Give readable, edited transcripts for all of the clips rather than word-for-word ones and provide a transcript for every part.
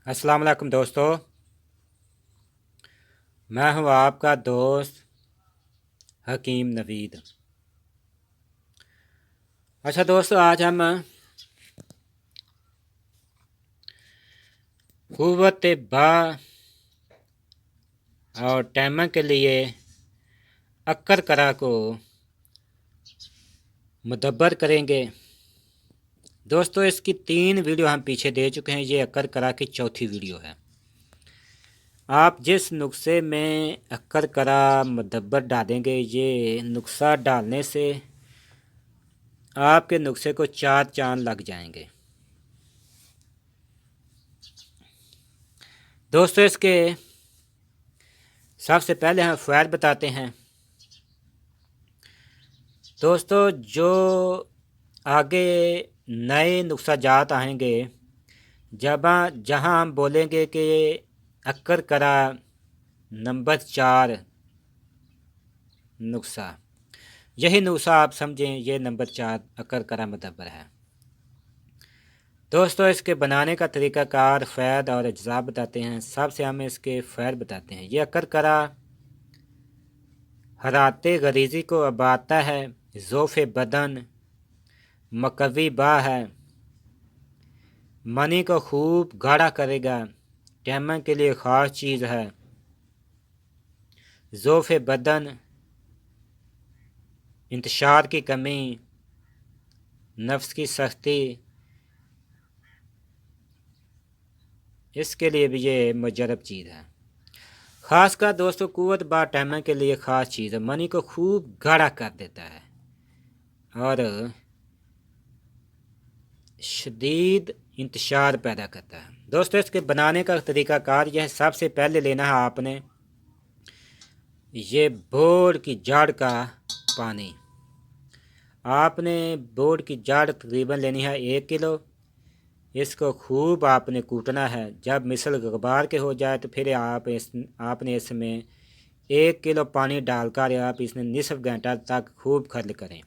अस्सलाम वालेकुम दोस्तों, मैं हूं आपका दोस्त हकीम नवीद। अच्छा दोस्तों, आज हम कुव्वत बा और टैमर के लिए अक्कर करा को मुदब्बर करेंगे। दोस्तों, इसकी 3 वीडियो हम पीछे दे चुके हैं। ये अक्कर करा की चौथी वीडियो है। आप जिस नुस्खे में अक्कर करा मुदब्बर डालेंगे, ये नुस्खा डालने से आपके नुस्खे को 4 चांद लग जाएंगे। दोस्तों, इसके सबसे पहले हम फ़ायदे बताते हैं। दोस्तों, जो आगे नए नुस्खा जात आएंगे, जहाँ हम बोलेंगे कि अक्कर करा नंबर 4 नुस्खा, यही नुस्खा आप समझें ये नंबर 4 अक्कर करा मुदब्बर है। दोस्तों, इसके बनाने का तरीक़ाकार, फ़ायदे और अज्जा बताते हैं। सबसे हमें इसके फ़ायदे बताते हैं। ये अक्कर करा हराते गरीज़ी को अबाता है, ज़ोफ़े बदन मकवी बा है, मनी को खूब गाढ़ा करेगा, टैमर के लिए ख़ास चीज़ है, ज़ोफ़े बदन इंतशार की कमी, नफ्स की सख्ती, इसके लिए भी ये मुजरब चीज़ है। ख़ास कर दोस्तों, कुव्वत बा टैमर के लिए ख़ास चीज़ है। मनी को खूब गाढ़ा कर देता है और शदीद इंतशार पैदा करता है। दोस्तों, इसके बनाने का तरीक़ाकार यह है। सबसे पहले लेना है आपने ये बोर्ड की जड़ का पानी। आपने बोर्ड की जड़ तकरीबन लेनी है 1 किलो। इसको खूब आपने कूटना है। जब मिसल गुबार के हो जाए तो फिर आपने इसमें 1 किलो पानी डालकर आप इसमें निसफ घंटा तक खूब खर्ल करें,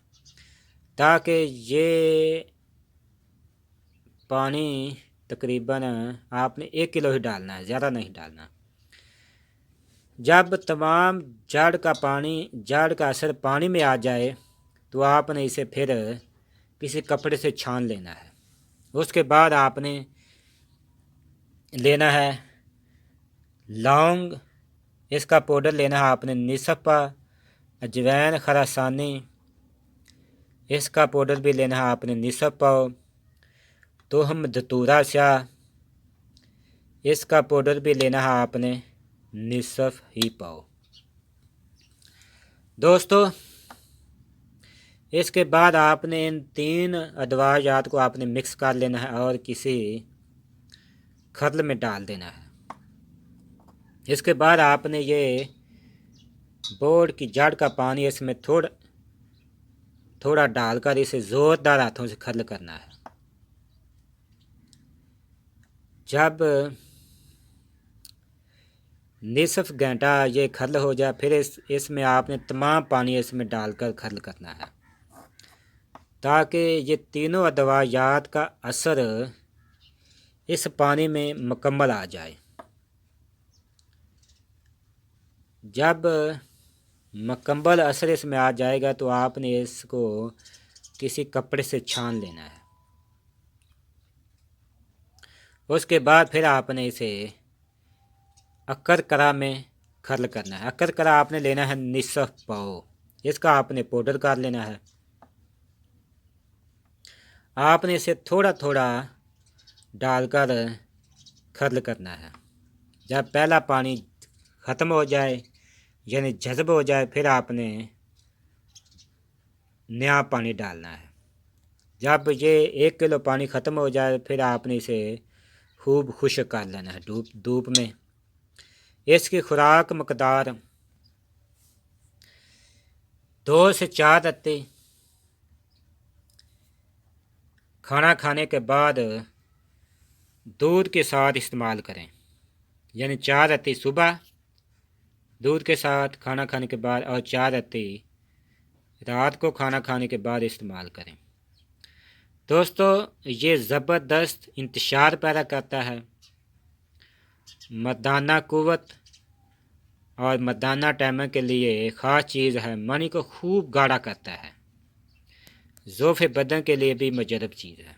ताकि ये पानी तकरीबन आपने 1 किलो ही डालना है, ज़्यादा नहीं डालना। जब तमाम जड़ का असर पानी में आ जाए तो आपने इसे फिर किसी कपड़े से छान लेना है। उसके बाद आपने लेना है लौंग, इसका पाउडर लेना है आपने निसफ पा, अजवैन खरासानी, इसका पाउडर भी लेना है आपने निसफ पाओ, तो हम धतूरा शाह, इसका पाउडर भी लेना है आपने निसफ ही पाओ। दोस्तों, इसके बाद आपने इन 3 अदवाजात को आपने मिक्स कर लेना है और किसी खर्ल में डाल देना है। इसके बाद आपने ये बोर्ड की जड़ का पानी इसमें थोड़ा डालकर इसे ज़ोरदार हाथों से खर्ल करना है। जब निसफ घंटा ये खर्ल हो जाए, फिर इसमें आपने तमाम पानी इसमें डालकर खर्ल करना है, ताकि ये तीनों अदवायात का असर इस पानी में मुकम्मल आ जाए। जब मुकम्मल असर इसमें आ जाएगा तो आपने इसको किसी कपड़े से छान लेना है। उसके बाद फिर आपने इसे अक्कर करा में खर्ल करना है। अक्कर करा आपने लेना है निसफ पाओ, इसका आपने पाउडर कर लेना है। आपने इसे थोड़ा थोड़ा डालकर खर्ल करना है। जब पहला पानी ख़त्म हो जाए यानी जज़ब हो जाए, फिर आपने नया पानी डालना है। जब ये 1 किलो पानी ख़त्म हो जाए, फिर आपने इसे खूब खुश्क कर लेना है धूप में। इसकी खुराक मकदार 2 से 4 रत्ती खाना खाने के बाद दूध के साथ इस्तेमाल करें, यानी 4 रत्ती सुबह दूध के साथ खाना खाने के बाद और 4 रत्ती रात को खाना खाने के बाद इस्तेमाल करें। दोस्तों, ये ज़बरदस्त इंतशार पैदा करता है مردانہ قوت اور مردانہ ٹائمر کے لیے ایک خاص چیز ہے، منی کو خوب گاڑھا کرتا ہے، ضعف بدن کے لیے بھی مجرب چیز ہے۔